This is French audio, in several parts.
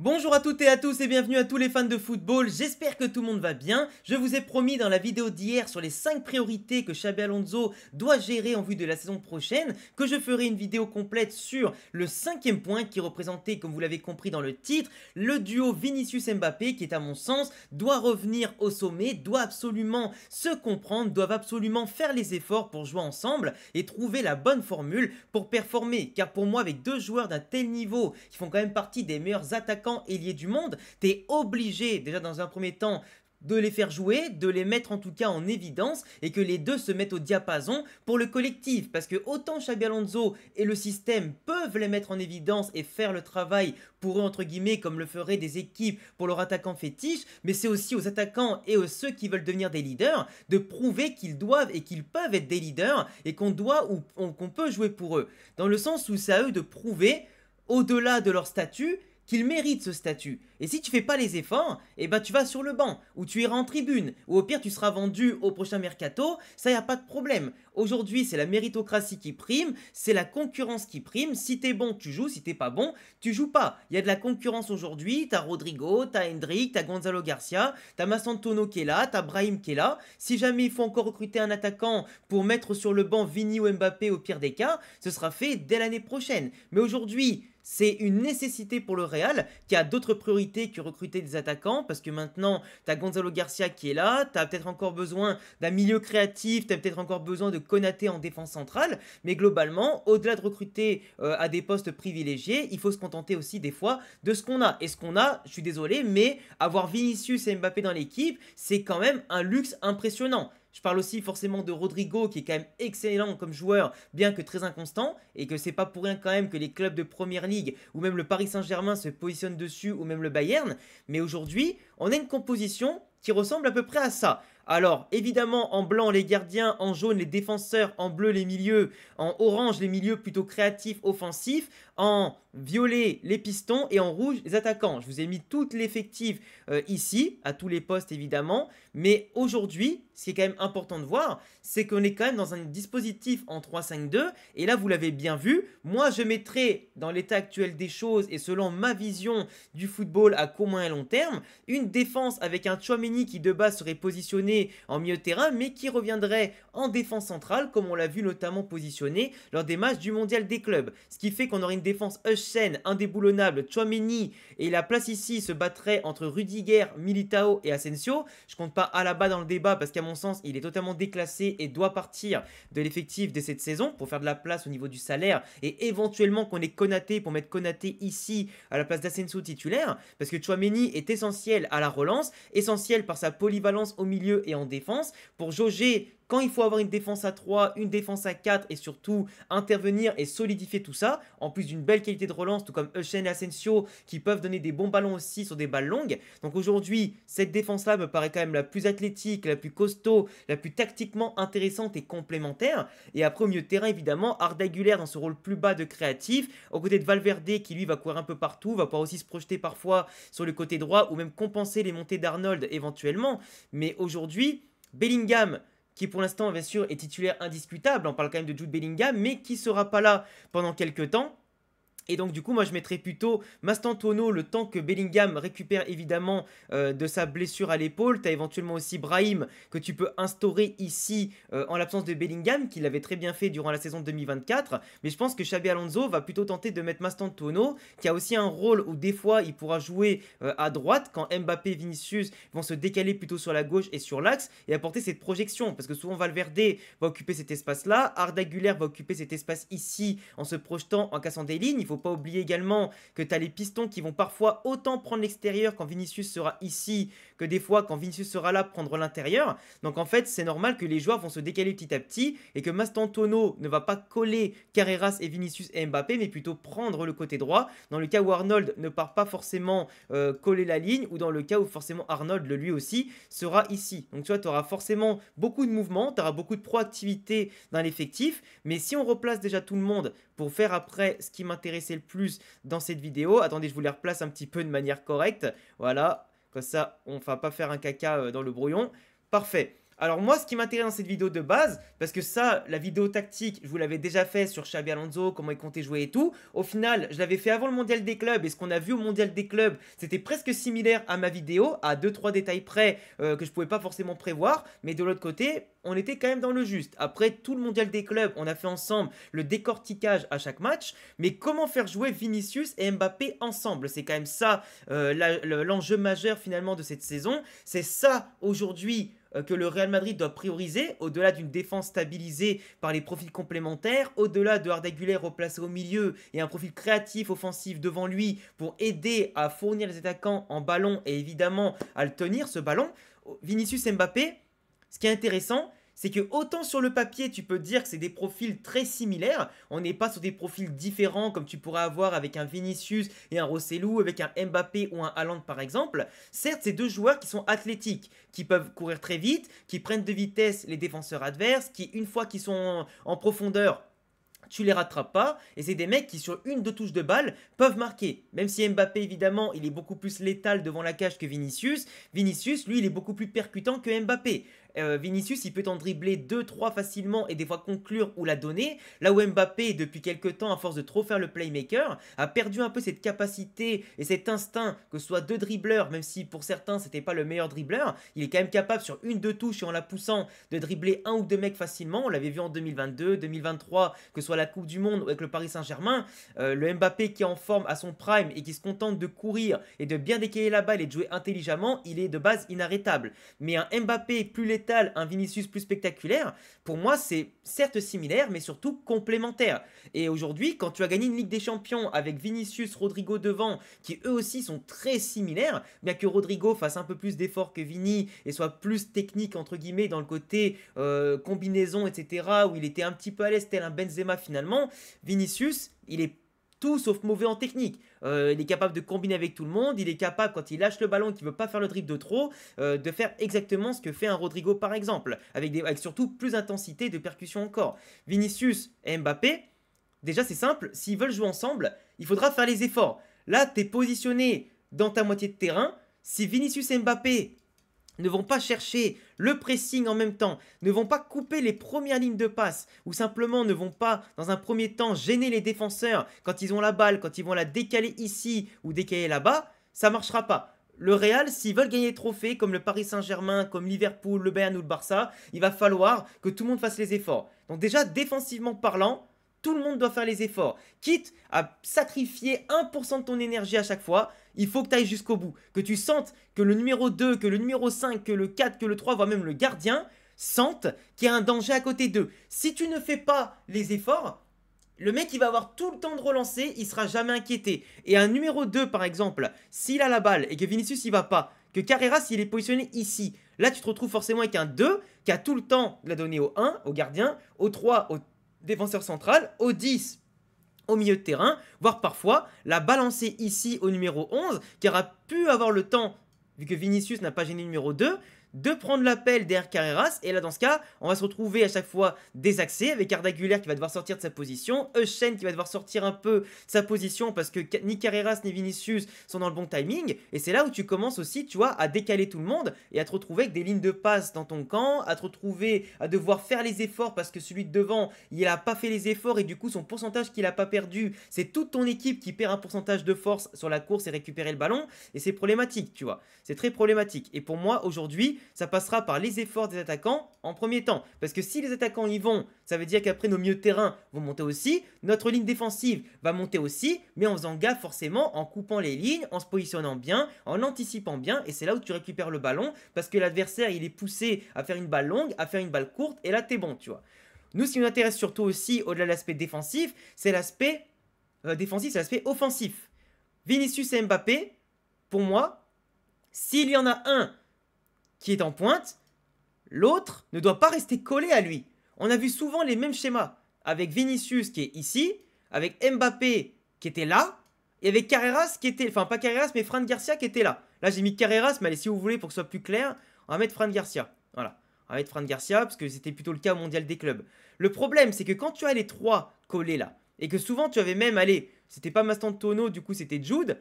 Bonjour à toutes et à tous et bienvenue à tous les fans de football, j'espère que tout le monde va bien. Je vous ai promis dans la vidéo d'hier sur les 5 priorités que Xabi Alonso doit gérer en vue de la saison prochaine que je ferai une vidéo complète sur le 5e point qui représentait, comme vous l'avez compris dans le titre, le duo Vinicius-Mbappé qui est à mon sens doit revenir au sommet, doit absolument se comprendre, doivent absolument faire les efforts pour jouer ensemble et trouver la bonne formule pour performer. Car pour moi, avec deux joueurs d'un tel niveau qui font quand même partie des meilleurs attaquants ailier du monde, t'es obligé déjà dans un premier temps de les faire jouer, de les mettre en tout cas en évidence et que les deux se mettent au diapason pour le collectif. Parce que autant Xabi Alonso et le système peuvent les mettre en évidence et faire le travail pour eux entre guillemets comme le feraient des équipes pour leurs attaquants fétiches, mais c'est aussi aux attaquants et aux ceux qui veulent devenir des leaders de prouver qu'ils doivent et qu'ils peuvent être des leaders et qu'on doit ou qu'on peut jouer pour eux. Dans le sens où c'est à eux de prouver au-delà de leur statut qu'il mérite ce statut. Et si tu fais pas les efforts, eh ben tu vas sur le banc, ou tu iras en tribune, ou au pire tu seras vendu au prochain mercato, ça y a pas de problème. Aujourd'hui c'est la méritocratie qui prime, c'est la concurrence qui prime, si t'es bon tu joues, si t'es pas bon tu joues pas. Il y a de la concurrence aujourd'hui, t'as Rodrigo, t'as Hendrick, t'as Gonzalo Garcia, t'as Massantono qui est là, t'as Brahim qui est là. Si jamais il faut encore recruter un attaquant pour mettre sur le banc Vini ou Mbappé au pire des cas, ce sera fait dès l'année prochaine. Mais aujourd'hui, c'est une nécessité pour le Real qui a d'autres priorités que recruter des attaquants parce que maintenant t'as Gonzalo Garcia qui est là, t'as peut-être encore besoin d'un milieu créatif, t'as peut-être encore besoin de Konaté en défense centrale, mais globalement, au-delà de recruter à des postes privilégiés, il faut se contenter aussi des fois de ce qu'on a. Et ce qu'on a, je suis désolé, mais avoir Vinicius et Mbappé dans l'équipe, c'est quand même un luxe impressionnant. Je parle aussi forcément de Rodrigo qui est quand même excellent comme joueur, bien que très inconstant, et que c'est pas pour rien quand même que les clubs de Première Ligue ou même le Paris Saint-Germain se positionnent dessus ou même le Bayern. Mais aujourd'hui, on a une composition qui ressemble à peu près à ça. Alors, évidemment, en blanc, les gardiens, en jaune, les défenseurs, en bleu, les milieux, en orange, les milieux plutôt créatifs, offensifs, en violet, les pistons et en rouge, les attaquants. Je vous ai mis toute l'effectif ici, à tous les postes évidemment, mais aujourd'hui, ce qui est quand même important de voir, c'est qu'on est quand même dans un dispositif en 3-5-2, et là, vous l'avez bien vu, moi, je mettrai, dans l'état actuel des choses et selon ma vision du football à court, moyen et long terme, une défense avec un Tchouaméni qui de base serait positionné en milieu de terrain, mais qui reviendrait en défense centrale, comme on l'a vu notamment positionné lors des matchs du mondial des clubs. Ce qui fait qu'on aurait une défense Huijsen, indéboulonnable, Tchouaméni, et la place ici se battrait entre Rudiger, Militao et Asensio. Je compte pas Alaba dans le débat parce qu'à mon sens, il est totalement déclassé et doit partir de l'effectif de cette saison pour faire de la place au niveau du salaire et éventuellement qu'on ait Konaté pour mettre Konaté ici à la place d'Asensio titulaire, parce que Tchouaméni est essentiel à la relance, essentiel par sa polyvalence au milieu et en défense pour jauger quand il faut avoir une défense à 3, une défense à 4 et surtout intervenir et solidifier tout ça, en plus d'une belle qualité de relance, tout comme Huijsen et Asensio qui peuvent donner des bons ballons aussi sur des balles longues. Donc aujourd'hui, cette défense-là me paraît quand même la plus athlétique, la plus costaud, la plus tactiquement intéressante et complémentaire. Et après au milieu de terrain, évidemment, Arda Güler dans ce rôle plus bas de créatif, aux côtés de Valverde qui lui va courir un peu partout, va pouvoir aussi se projeter parfois sur le côté droit ou même compenser les montées d'Arnold éventuellement. Mais aujourd'hui, Bellingham, qui pour l'instant bien sûr est titulaire indiscutable, on parle quand même de Jude Bellingham, mais qui sera pas là pendant quelques temps. Et donc du coup moi je mettrais plutôt Mastantuono le temps que Bellingham récupère évidemment de sa blessure à l'épaule. Tu as éventuellement aussi Brahim que tu peux instaurer ici en l'absence de Bellingham, qui l'avait très bien fait durant la saison 2024. Mais je pense que Xabi Alonso va plutôt tenter de mettre Mastantuono, qui a aussi un rôle où des fois il pourra jouer à droite quand Mbappé et Vinicius vont se décaler plutôt sur la gauche et sur l'axe et apporter cette projection. Parce que souvent Valverde va occuper cet espace-là, Arda Güler va occuper cet espace ici en se projetant, en cassant des lignes. Il faut pas oublier également que tu as les pistons qui vont parfois autant prendre l'extérieur quand Vinicius sera ici que des fois quand Vinicius sera là prendre l'intérieur. Donc en fait c'est normal que les joueurs vont se décaler petit à petit et que Mastantuono ne va pas coller Carreras et Vinicius et Mbappé mais plutôt prendre le côté droit dans le cas où Arnold ne part pas forcément coller la ligne ou dans le cas où forcément Arnold lui aussi sera ici. Donc tu vois tu auras forcément beaucoup de mouvements, tu auras beaucoup de proactivité dans l'effectif, mais si on replace déjà tout le monde pour faire après ce qui m'intéressait le plus dans cette vidéo. Attendez, je vous les replace un petit peu de manière correcte. Voilà, comme ça, on ne va pas faire un caca dans le brouillon. Parfait. Alors moi, ce qui m'intéresse dans cette vidéo de base, parce que ça, la vidéo tactique, je vous l'avais déjà fait sur Xabi Alonso, comment il comptait jouer et tout. Au final, je l'avais fait avant le mondial des clubs, et ce qu'on a vu au mondial des clubs, c'était presque similaire à ma vidéo, à deux trois détails près que je pouvais pas forcément prévoir. Mais de l'autre côté, on était quand même dans le juste. Après tout le mondial des clubs, on a fait ensemble le décortiquage à chaque match. Mais comment faire jouer Vinicius et Mbappé ensemble? C'est quand même ça l'enjeu majeur finalement de cette saison. C'est ça aujourd'hui que le Real Madrid doit prioriser, au-delà d'une défense stabilisée par les profils complémentaires, au-delà de Arda Güler replacé au milieu et un profil créatif offensif devant lui pour aider à fournir les attaquants en ballon et évidemment à le tenir ce ballon. Vinicius Mbappé, ce qui est intéressant, c'est que autant sur le papier tu peux dire que c'est des profils très similaires, on n'est pas sur des profils différents comme tu pourrais avoir avec un Vinicius et un Rossellou, avec un Mbappé ou un Haaland par exemple. Certes, c'est deux joueurs qui sont athlétiques, qui peuvent courir très vite, qui prennent de vitesse les défenseurs adverses, qui une fois qu'ils sont en profondeur, tu les rattrapes pas, et c'est des mecs qui sur une deux touches de balle peuvent marquer. Même si Mbappé évidemment il est beaucoup plus létal devant la cage que Vinicius, Vinicius lui il est beaucoup plus percutant que Mbappé. Vinicius il peut en dribbler 2-3 facilement et des fois conclure ou la donner, là où Mbappé depuis quelques temps à force de trop faire le playmaker a perdu un peu cette capacité et cet instinct que ce soit deux dribbleurs, même si pour certains c'était pas le meilleur dribbleur, il est quand même capable sur une deux touches et en la poussant de dribbler un ou deux mecs facilement. On l'avait vu en 2022, 2023, que ce soit la Coupe du Monde ou avec le Paris Saint-Germain. Le Mbappé qui est en forme à son prime et qui se contente de courir et de bien décaler la balle et de jouer intelligemment, il est de base inarrêtable. Mais un Mbappé plus létal, un Vinicius plus spectaculaire, pour moi c'est certes similaire mais surtout complémentaire. Et aujourd'hui, quand tu as gagné une Ligue des Champions avec Vinicius, Rodrigo devant, qui eux aussi sont très similaires, bien que Rodrigo fasse un peu plus d'efforts que Vini et soit plus technique entre guillemets dans le côté combinaison, etc., où il était un petit peu à l'aise tel un Benzema finalement, Vinicius, il est tout sauf mauvais en technique. Il est capable de combiner avec tout le monde, il est capable quand il lâche le ballon et qu'il ne veut pas faire le dribble de trop, de faire exactement ce que fait un Rodrigo par exemple, avec surtout plus d'intensité de percussion encore. Vinicius et Mbappé, déjà c'est simple, s'ils veulent jouer ensemble, il faudra faire les efforts. Là, tu es positionné dans ta moitié de terrain, si Vinicius et Mbappé ne vont pas chercher le pressing en même temps, ne vont pas couper les premières lignes de passe, ou simplement ne vont pas, dans un premier temps, gêner les défenseurs quand ils ont la balle, quand ils vont la décaler ici ou décaler là-bas, ça ne marchera pas. Le Real, s'ils veulent gagner des trophées comme le Paris Saint-Germain, comme Liverpool, le Bayern ou le Barça, il va falloir que tout le monde fasse les efforts. Donc déjà, défensivement parlant, tout le monde doit faire les efforts. Quitte à sacrifier 1% de ton énergie à chaque fois, il faut que tu ailles jusqu'au bout. Que tu sentes que le numéro 2, que le numéro 5, que le 4, que le 3, voire même le gardien, sentent qu'il y a un danger à côté d'eux. Si tu ne fais pas les efforts, le mec il va avoir tout le temps de relancer, il sera jamais inquiété. Et un numéro 2 par exemple, s'il a la balle et que Vinicius il va pas, que Carreras il est positionné ici, là tu te retrouves forcément avec un 2 qui a tout le temps de la donner au 1, au gardien, au 3, au défenseur central, au 10 au milieu de terrain, voire parfois la balancer ici au numéro 11 qui aura pu avoir le temps, vu que Vinicius n'a pas gêné le numéro 2, de prendre l'appel derrière Carreras. Et là dans ce cas on va se retrouver à chaque fois désaxé avec Arda Güler qui va devoir sortir de sa position, Echen qui va devoir sortir un peu de sa position parce que ni Carreras ni Vinicius sont dans le bon timing. Et c'est là où tu commences aussi, tu vois, à décaler tout le monde et à te retrouver avec des lignes de passe dans ton camp, à te retrouver à devoir faire les efforts parce que celui de devant il a pas fait les efforts et du coup son pourcentage qu'il a pas perdu, c'est toute ton équipe qui perd un pourcentage de force sur la course et récupérer le ballon. Et c'est problématique, tu vois, c'est très problématique. Et pour moi aujourd'hui ça passera par les efforts des attaquants en premier temps. Parce que si les attaquants y vont, ça veut dire qu'après nos milieux de terrain vont monter aussi, notre ligne défensive va monter aussi, mais en faisant gaffe forcément, en coupant les lignes, en se positionnant bien, en anticipant bien, et c'est là où tu récupères le ballon, parce que l'adversaire il est poussé à faire une balle longue, à faire une balle courte, et là t'es bon, tu vois. Nous, ce qui nous intéresse surtout aussi, au-delà de l'aspect défensif, c'est l'aspect défensif, c'est l'aspect offensif. Vinicius et Mbappé, pour moi, s'il y en a un qui est en pointe, l'autre ne doit pas rester collé à lui. On a vu souvent les mêmes schémas, avec Vinicius qui est ici, avec Mbappé qui était là, et avec Carreras qui était, enfin pas Carreras mais Fran Garcia qui était là. Là j'ai mis Carreras, mais allez si vous voulez pour que ce soit plus clair, on va mettre Fran Garcia. Voilà, on va mettre Fran Garcia parce que c'était plutôt le cas au mondial des clubs. Le problème c'est que quand tu as les trois collés là, et que souvent tu avais même, allez, c'était pas Mastantuono, du coup c'était Jude,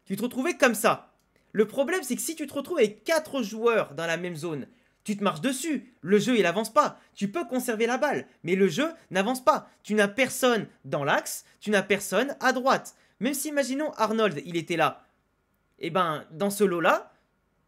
tu te retrouvais comme ça. Le problème, c'est que si tu te retrouves avec 4 joueurs dans la même zone, tu te marches dessus. Le jeu, il avance pas. Tu peux conserver la balle, mais le jeu n'avance pas. Tu n'as personne dans l'axe, tu n'as personne à droite. Même si, imaginons, Arnold, il était là. Et ben, dans ce lot-là,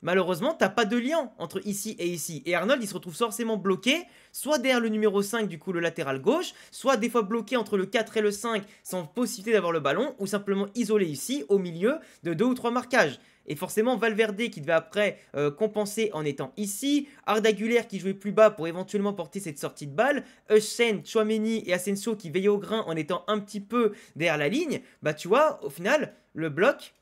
malheureusement, t'as pas de lien entre ici et ici. Et Arnold, il se retrouve forcément bloqué, soit derrière le numéro 5, du coup le latéral gauche, soit des fois bloqué entre le 4 et le 5, sans possibilité d'avoir le ballon, ou simplement isolé ici, au milieu de 2 ou 3 marquages. Et forcément, Valverde qui devait après compenser en étant ici, Arda Güler qui jouait plus bas pour éventuellement porter cette sortie de balle, Heusen, Tchouaméni et Asensio qui veillaient au grain en étant un petit peu derrière la ligne, bah tu vois, au final, le bloc,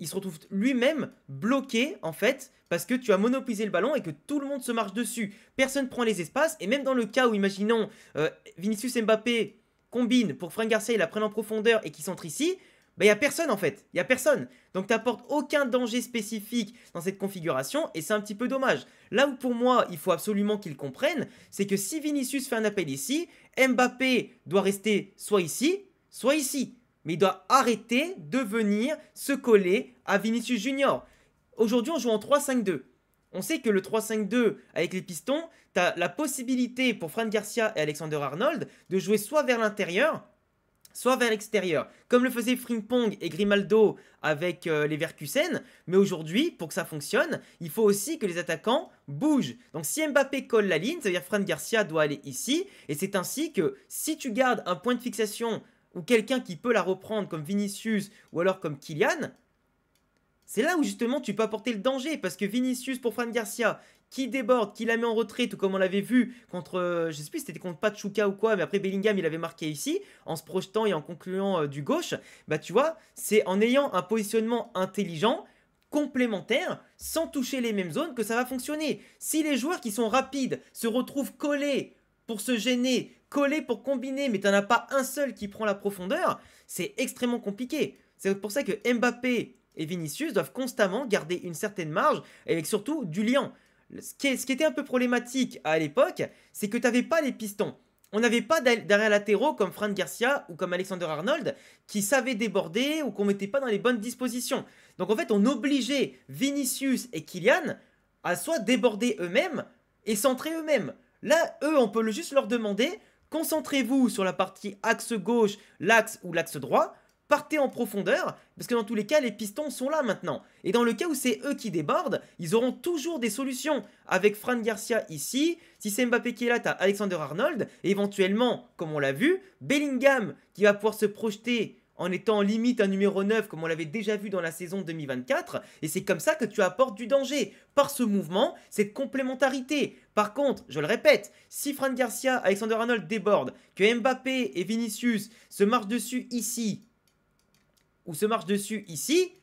il se retrouve lui-même bloqué en fait parce que tu as monopolisé le ballon et que tout le monde se marche dessus. Personne prend les espaces et même dans le cas où, imaginons, Vinicius Mbappé combine pour que Fran Garcia il la prenne en profondeur et qu'il centre ici, bah il n'y a personne en fait, il n'y a personne. Donc tu n'apportes aucun danger spécifique dans cette configuration et c'est un petit peu dommage. Là où pour moi il faut absolument qu'ils comprennent, c'est que si Vinicius fait un appel ici, Mbappé doit rester soit ici, soit ici. Mais il doit arrêter de venir se coller à Vinicius Junior. Aujourd'hui, on joue en 3-5-2. On sait que le 3-5-2 avec les pistons, tu as la possibilité pour Fran Garcia et Alexander Arnold de jouer soit vers l'intérieur, soit vers l'extérieur, comme le faisaient Frimpong et Grimaldo avec les Verkusen. Mais aujourd'hui, pour que ça fonctionne, il faut aussi que les attaquants bougent. Donc si Mbappé colle la ligne, ça veut dire que Fran Garcia doit aller ici. Et c'est ainsi que si tu gardes un point de fixation ou quelqu'un qui peut la reprendre comme Vinicius ou alors comme Kylian, c'est là où justement tu peux apporter le danger. Parce que Vinicius pour Fran Garcia, qui déborde, qui la met en retrait, tout comme on l'avait vu contre, je sais plus si c'était contre Pachuca ou quoi, mais après Bellingham il avait marqué ici, en se projetant et en concluant du gauche, bah tu vois, c'est en ayant un positionnement intelligent, complémentaire, sans toucher les mêmes zones que ça va fonctionner. Si les joueurs qui sont rapides se retrouvent collés pour se gêner, collés pour combiner, mais t'en as pas un seul qui prend la profondeur, c'est extrêmement compliqué. C'est pour ça que Mbappé et Vinicius doivent constamment garder une certaine marge, avec surtout du lien. Ce qui était un peu problématique à l'époque, c'est que tu n'avais pas les pistons. On n'avait pas d'arrière latéraux comme Fran Garcia ou comme Alexander Arnold qui savaient déborder ou qu'on ne mettait pas dans les bonnes dispositions. Donc en fait, on obligeait Vinicius et Kylian à soit déborder eux-mêmes et centrer eux-mêmes. Là, eux, on peut juste leur demander, concentrez-vous sur la partie axe gauche, l'axe ou l'axe droit, partez en profondeur, parce que dans tous les cas, les pistons sont là maintenant. Et dans le cas où c'est eux qui débordent, ils auront toujours des solutions. Avec Fran Garcia ici, si c'est Mbappé qui est là, t'as Alexander Arnold, et éventuellement, comme on l'a vu, Bellingham qui va pouvoir se projeter en étant limite un numéro 9 comme on l'avait déjà vu dans la saison 2024, et c'est comme ça que tu apportes du danger, par ce mouvement, cette complémentarité. Par contre, je le répète, si Fran Garcia, Alexander Arnold débordent, que Mbappé et Vinicius se marchent dessus ici, ou se marche dessus ici,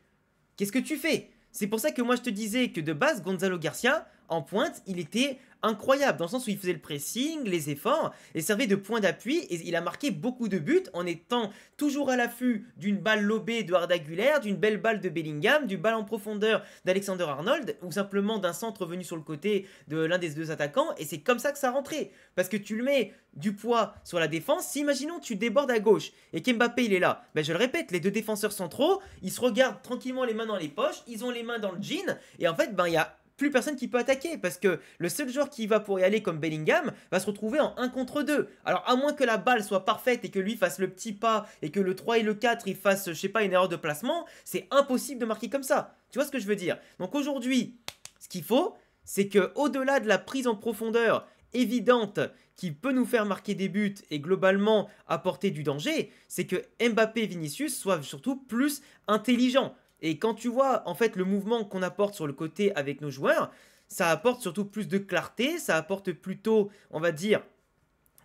qu'est-ce que tu fais? C'est pour ça que moi je te disais que de base, Gonzalo Garcia, en pointe, il était incroyable, dans le sens où il faisait le pressing, les efforts, et servait de point d'appui, et il a marqué beaucoup de buts en étant toujours à l'affût d'une balle lobée de Arda Güler, d'une belle balle de Bellingham, d'une balle en profondeur d'Alexander Arnold, ou simplement d'un centre venu sur le côté de l'un des deux attaquants, et c'est comme ça que ça rentrait, parce que tu le mets du poids sur la défense. Si imaginons tu débordes à gauche, et qu'Mbappé il est là, ben je le répète, les deux défenseurs centraux, ils se regardent tranquillement les mains dans les poches, ils ont les mains dans le jean, et en fait, ben il y a plus personne qui peut attaquer parce que le seul joueur qui va pour y aller comme Bellingham va se retrouver en 1 contre 2. Alors à moins que la balle soit parfaite et que lui fasse le petit pas et que le 3 et le 4 il fasse, je sais pas, une erreur de placement, c'est impossible de marquer comme ça. Tu vois ce que je veux dire? Donc aujourd'hui, ce qu'il faut, c'est que au-delà de la prise en profondeur évidente qui peut nous faire marquer des buts et globalement apporter du danger, c'est que Mbappé et Vinicius soient surtout plus intelligents. Et quand tu vois en fait le mouvement qu'on apporte sur le côté avec nos joueurs, ça apporte surtout plus de clarté, ça apporte plutôt, on va dire,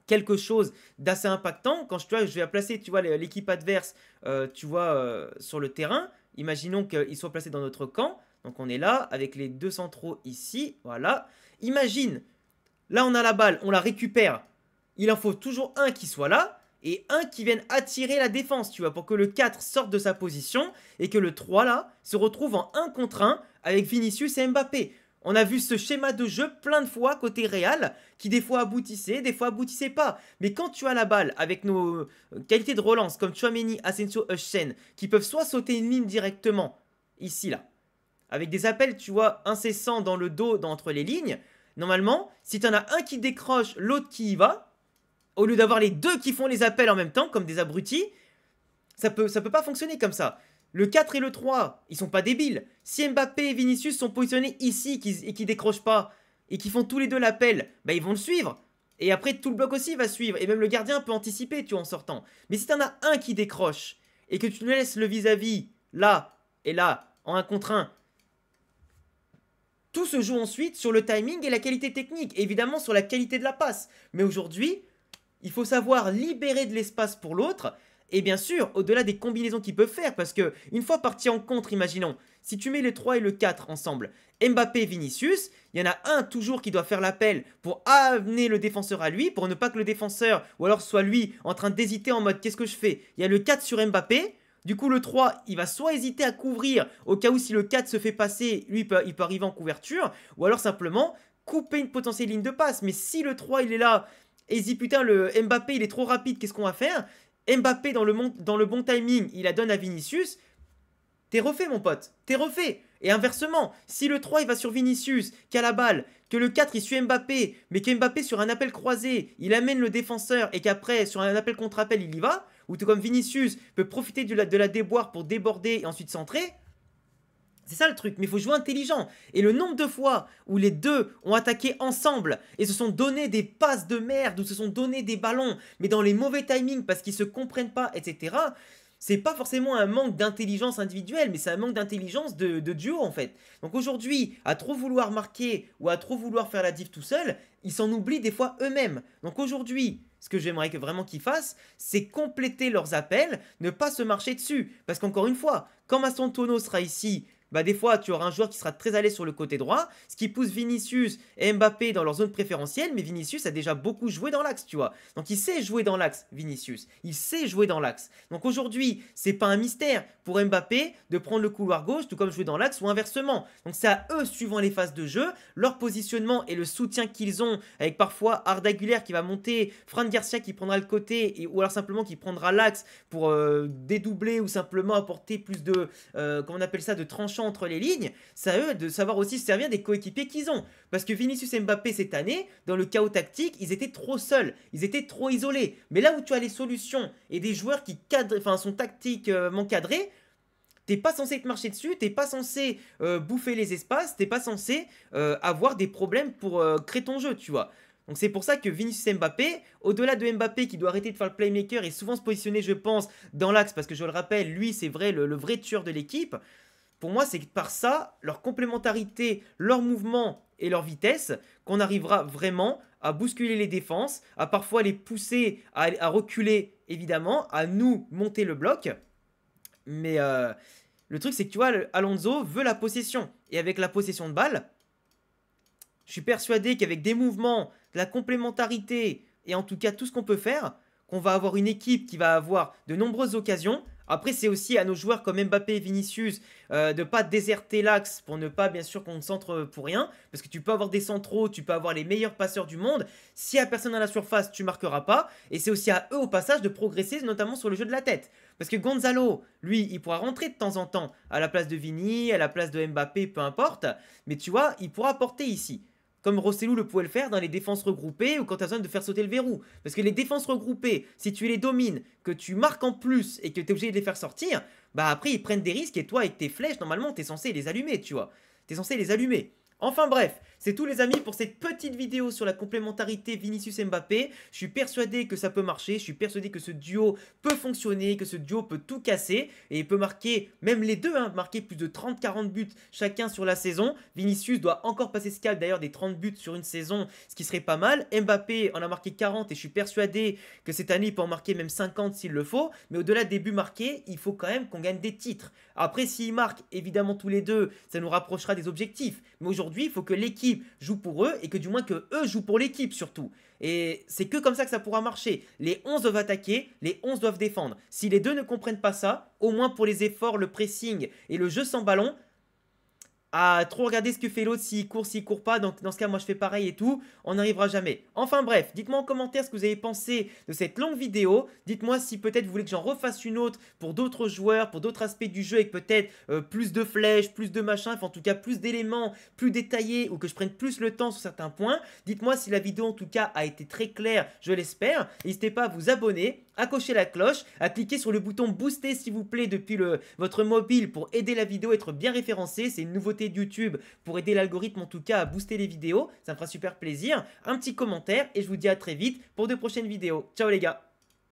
quelque chose d'assez impactant. Quand je vais placer, tu vois, l'équipe adverse, tu vois, sur le terrain, imaginons qu'ils soient placés dans notre camp. Donc on est là avec les deux centraux ici, voilà. Imagine, là on a la balle, on la récupère. Il en faut toujours un qui soit là et un qui vienne attirer la défense, tu vois, pour que le 4 sorte de sa position et que le 3 là se retrouve en 1 contre 1 avec Vinicius et Mbappé. On a vu ce schéma de jeu plein de fois côté Real, qui des fois aboutissait, des fois aboutissait pas. Mais quand tu as la balle avec nos qualités de relance comme Tchouaméni, Asensio, Heusen, qui peuvent soit sauter une ligne directement, ici là, avec des appels, tu vois, incessants dans le dos, entre les lignes, Normalement, si t'en as un qui décroche, l'autre qui y va, au lieu d'avoir les deux qui font les appels en même temps, comme des abrutis, ça peut pas fonctionner comme ça. Le 4 et le 3, ils sont pas débiles. Si Mbappé et Vinicius sont positionnés ici et qui décrochent pas, et qui font tous les deux l'appel, bah ils vont le suivre. Et après, tout le bloc aussi va suivre. Et même le gardien peut anticiper, tu vois, en sortant. Mais si t'en as un qui décroche, et que tu laisses le vis-à-vis, là, et là, en 1 contre 1, tout se joue ensuite sur le timing et la qualité technique. Et évidemment, sur la qualité de la passe. Mais aujourd'hui, il faut savoir libérer de l'espace pour l'autre. Et bien sûr, au-delà des combinaisons qu'ils peuvent faire, parce que une fois parti en contre, imaginons, si tu mets le 3 et le 4 ensemble, Mbappé et Vinicius, il y en a un toujours qui doit faire l'appel pour amener le défenseur à lui, pour ne pas que le défenseur, ou alors soit lui, en train d'hésiter en mode qu'est-ce que je fais. Il y a le 4 sur Mbappé, du coup le 3, il va soit hésiter à couvrir, au cas où si le 4 se fait passer, lui il peut arriver en couverture, ou alors simplement couper une potentielle ligne de passe. Mais si le 3 il est là, et il dit putain le Mbappé il est trop rapide, qu'est-ce qu'on va faire? Mbappé dans le bon timing, il la donne à Vinicius, t'es refait mon pote, t'es refait. Et inversement, si le 3 il va sur Vinicius, qui a la balle, que le 4 il suit Mbappé, mais qu'Mbappé sur un appel croisé, il amène le défenseur et qu'après sur un appel contre appel il y va, ou tout comme Vinicius peut profiter de la déboire pour déborder et ensuite centrer, c'est ça le truc, mais il faut jouer intelligent. Et le nombre de fois où les deux ont attaqué ensemble et se sont donné des passes de merde ou se sont donné des ballons, mais dans les mauvais timings parce qu'ils se comprennent pas, etc. C'est pas forcément un manque d'intelligence individuelle, mais c'est un manque d'intelligence de duo en fait. Donc aujourd'hui, à trop vouloir marquer ou à trop vouloir faire la diff tout seul, ils s'en oublient des fois eux-mêmes. Donc aujourd'hui, ce que j'aimerais vraiment qu'ils fassent, c'est compléter leurs appels, ne pas se marcher dessus. Parce qu'encore une fois, quand Mastontono sera ici, bah des fois tu auras un joueur qui sera très à l'aise sur le côté droit, ce qui pousse Vinicius et Mbappé dans leur zone préférentielle, mais Vinicius a déjà beaucoup joué dans l'axe, tu vois. Donc il sait jouer dans l'axe, Vinicius. Il sait jouer dans l'axe. Donc aujourd'hui, c'est pas un mystère pour Mbappé de prendre le couloir gauche, tout comme jouer dans l'axe ou inversement. Donc c'est à eux, suivant les phases de jeu, leur positionnement et le soutien qu'ils ont, avec parfois Arda Güler qui va monter, Fran Garcia qui prendra le côté, ou alors simplement qui prendra l'axe pour dédoubler ou simplement apporter plus de, comment on appelle ça, de tranchant entre les lignes. C'est à eux de savoir aussi se servir des coéquipiers qu'ils ont. Parce que Vinicius et Mbappé cette année, dans le chaos tactique, ils étaient trop seuls, ils étaient trop isolés. Mais là où tu as les solutions et des joueurs qui sont tactiquement cadrés, t'es pas censé te marcher dessus, t'es pas censé bouffer les espaces, t'es pas censé avoir des problèmes pour créer ton jeu, tu vois. Donc c'est pour ça que Vinicius et Mbappé, au-delà de Mbappé qui doit arrêter de faire le playmaker et souvent se positionner, je pense, dans l'axe, parce que je le rappelle, lui c'est vrai le vrai tueur de l'équipe. Pour moi, c'est par ça, leur complémentarité, leur mouvement et leur vitesse, qu'on arrivera vraiment à bousculer les défenses, à parfois les pousser à reculer, évidemment, à nous monter le bloc. Mais le truc, c'est que tu vois, Alonso veut la possession. Et avec la possession de balle, je suis persuadé qu'avec des mouvements, de la complémentarité, et en tout cas tout ce qu'on peut faire, qu'on va avoir une équipe qui va avoir de nombreuses occasions. Après, c'est aussi à nos joueurs comme Mbappé et Vinicius de ne pas déserter l'axe pour ne pas, bien sûr, qu'on centre pour rien. Parce que tu peux avoir des centraux, tu peux avoir les meilleurs passeurs du monde. S'il n'y a personne dans la surface, tu ne marqueras pas. Et c'est aussi à eux, au passage, de progresser, notamment sur le jeu de la tête. Parce que Gonzalo, lui, il pourra rentrer de temps en temps à la place de Vini, à la place de Mbappé, peu importe. Mais tu vois, il pourra porter ici. Comme Rossellou le pouvait le faire dans les défenses regroupées ou quand tu as besoin de faire sauter le verrou. Parce que les défenses regroupées, si tu les domines, que tu marques en plus et que tu es obligé de les faire sortir, bah après ils prennent des risques et toi avec tes flèches, normalement tu es censé les allumer, tu vois. Tu es censé les allumer. Enfin bref, c'est tout les amis pour cette petite vidéo sur la complémentarité Vinicius-Mbappé. Je suis persuadé que ça peut marcher, je suis persuadé que ce duo peut fonctionner, que ce duo peut tout casser et il peut marquer, même les deux, hein, marquer plus de 30-40 buts chacun sur la saison. Vinicius doit encore passer ce cap d'ailleurs des 30 buts sur une saison, ce qui serait pas mal. Mbappé en a marqué 40 et je suis persuadé que cette année il peut en marquer même 50 s'il le faut. Mais au-delà des buts marqués, il faut quand même qu'on gagne des titres. Après s'ils marquent évidemment tous les deux, ça nous rapprochera des objectifs. Mais aujourd'hui, il faut que l'équipe joue pour eux et que du moins que eux jouent pour l'équipe surtout. Et c'est que comme ça que ça pourra marcher. Les 11 doivent attaquer, les 11 doivent défendre. Si les deux ne comprennent pas ça, au moins pour les efforts, le pressing et le jeu sans ballon, à trop regarder ce que fait l'autre, s'il court pas, donc dans ce cas moi je fais pareil et tout, on n'arrivera jamais. Enfin bref, dites-moi en commentaire ce que vous avez pensé de cette longue vidéo, dites-moi si peut-être vous voulez que j'en refasse une autre pour d'autres joueurs, pour d'autres aspects du jeu avec peut-être plus de flèches, plus de machins, enfin en tout cas plus d'éléments, plus détaillés ou que je prenne plus le temps sur certains points. Dites-moi si la vidéo en tout cas a été très claire, je l'espère. N'hésitez pas à vous abonner, à cocher la cloche, à cliquer sur le bouton booster s'il vous plaît depuis votre mobile pour aider la vidéo à être bien référencée. C'est une nouveauté de YouTube pour aider l'algorithme en tout cas à booster les vidéos. Ça me fera super plaisir. Un petit commentaire et je vous dis à très vite pour de prochaines vidéos. Ciao les gars!